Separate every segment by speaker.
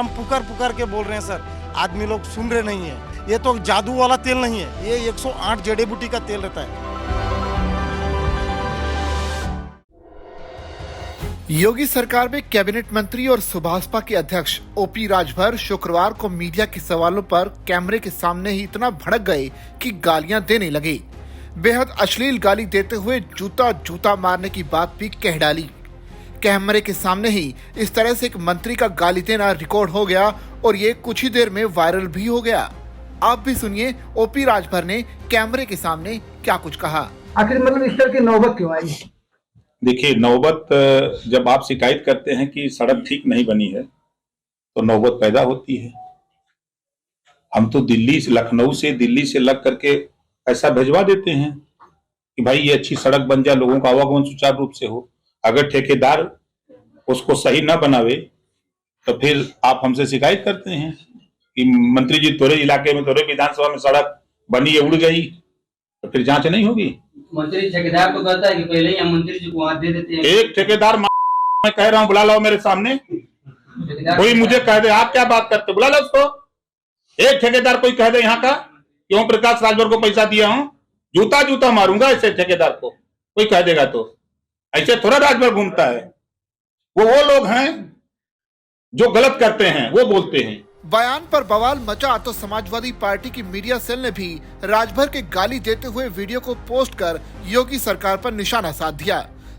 Speaker 1: हम पुकार पुकार के बोल रहे हैं सर, आदमी लोग सुन रहे नहीं है। ये तो जादू वाला तेल नहीं है, ये 108 जड़ी बूटी का तेल रहता है।
Speaker 2: योगी सरकार में कैबिनेट मंत्री और सुभाषपा के अध्यक्ष ओपी राजभर शुक्रवार को मीडिया के सवालों पर कैमरे के सामने ही इतना भड़क गए कि गालियां देने लगे। बेहद अश्लील गाली देते हुए जूता मारने की बात भी कह डाली। कैमरे के सामने ही इस तरह से एक मंत्री का गाली देना रिकॉर्ड हो गया और ये कुछ ही देर में वायरल भी हो गया। आप भी सुनिए ओपी राजभर ने कैमरे के सामने क्या कुछ कहा।
Speaker 3: आखिर मतलब इस तरह की नौबत क्यों आई?
Speaker 4: देखिए, नौबत जब आप शिकायत करते हैं कि सड़क ठीक नहीं बनी है तो नौबत पैदा होती है। हम तो दिल्ली से, लखनऊ से, दिल्ली से लग करके ऐसा भिजवा देते हैं कि भाई ये अच्छी सड़क बन जाए, लोगों का आवागमन सुचारू रूप से हो। अगर ठेकेदार उसको सही न बनावे तो फिर आप हमसे शिकायत करते हैं कि मंत्री जी तोरे इलाके में, तोरे विधानसभा में सड़क बनी है, उड़ गई, तो फिर जांच नहीं होगी।
Speaker 5: मंत्री ठेकेदार को कहता है कि पहले ही हम मंत्री जी को वहां दे देते हैं।
Speaker 4: एक ठेकेदार मैं कह रहा हूँ, बुला लाओ मेरे सामने। कोई मुझे कह दे आप क्या बात करते, बुला लो उसको। एक ठेकेदार कोई कह दे यहाँ का कि ओम प्रकाश राजभर को पैसा दिया हूँ, जूता मारूंगा ऐसे ठेकेदार को। कोई कह देगा तो ऐसे थोड़ा राजभर घूमता है। वो लोग हैं जो गलत करते हैं, वो बोलते हैं।
Speaker 2: बयान पर बवाल मचा तो समाजवादी पार्टी की मीडिया सेल ने भी राजभर के गाली देते हुए वीडियो को पोस्ट कर योगी सरकार पर निशाना साध दिया।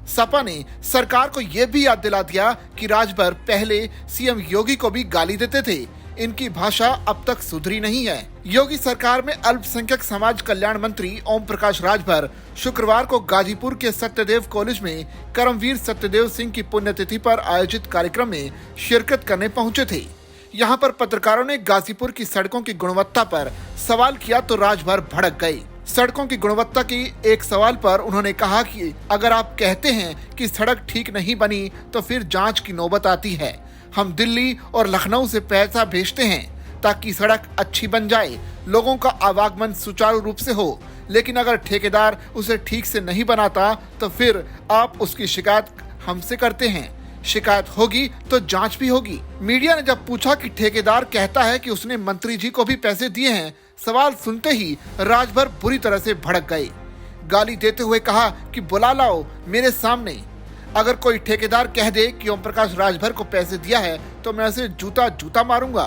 Speaker 2: सपा ने सरकार को यह भी याद दिला दिया कि राजभर पहले सीएम योगी को भी गाली देते थे। इनकी भाषा अब तक सुधरी नहीं है। योगी सरकार में अल्पसंख्यक समाज कल्याण मंत्री ओम प्रकाश राजभर शुक्रवार को गाजीपुर के सत्यदेव कॉलेज में कर्मवीर सत्यदेव सिंह की पुण्यतिथि पर आयोजित कार्यक्रम में शिरकत करने पहुंचे थे। यहाँ पर पत्रकारों ने गाजीपुर की सड़कों की गुणवत्ता पर सवाल किया तो राजभर भड़क गए। सड़कों की गुणवत्ता की एक सवाल पर उन्होंने कहा कि अगर आप कहते हैं कि सड़क ठीक नहीं बनी तो फिर जांच की नौबत आती है। हम दिल्ली और लखनऊ से पैसा भेजते हैं ताकि सड़क अच्छी बन जाए, लोगों का आवागमन सुचारू रूप से हो, लेकिन अगर ठेकेदार उसे ठीक से नहीं बनाता तो फिर आप उसकी शिकायत हमसे करते हैं। शिकायत होगी तो जांच भी होगी। मीडिया ने जब पूछा कि ठेकेदार कहता है कि उसने मंत्री जी को भी पैसे दिए हैं, सवाल सुनते ही राजभर बुरी तरह से भड़क गए। गाली देते हुए कहा कि बुला लाओ मेरे सामने। अगर कोई ठेकेदार कह दे कि ओम प्रकाश राजभर को पैसे दिया है तो मैं उसे जूता मारूंगा।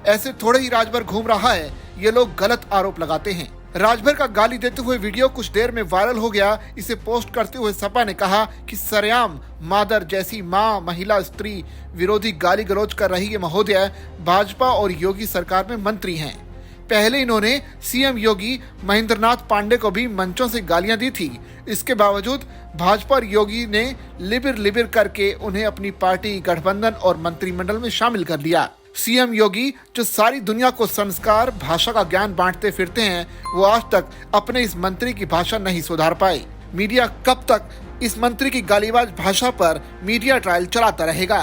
Speaker 2: ऐसे थोड़े ही राजभर घूम रहा है, ये लोग गलत आरोप लगाते हैं। राजभर का गाली देते हुए वीडियो कुछ देर में वायरल हो गया। इसे पोस्ट करते हुए सपा ने कहा कि सरेआम मादर जैसी मां, महिला, स्त्री विरोधी गाली गलौज कर रही ये महोदय भाजपा और योगी सरकार में मंत्री हैं। पहले इन्होंने सीएम योगी महेंद्रनाथ पांडे को भी मंचों से गालियां दी थी। इसके बावजूद भाजपा और योगी ने लिबिर करके उन्हें अपनी पार्टी, गठबंधन और मंत्रिमंडल में शामिल कर लिया। सीएम योगी जो सारी दुनिया को संस्कार, भाषा का ज्ञान बांटते फिरते हैं, वो आज तक अपने इस मंत्री की भाषा नहीं सुधार पाए। मीडिया कब तक इस मंत्री की गालीबाज भाषा पर मीडिया ट्रायल चलाता रहेगा?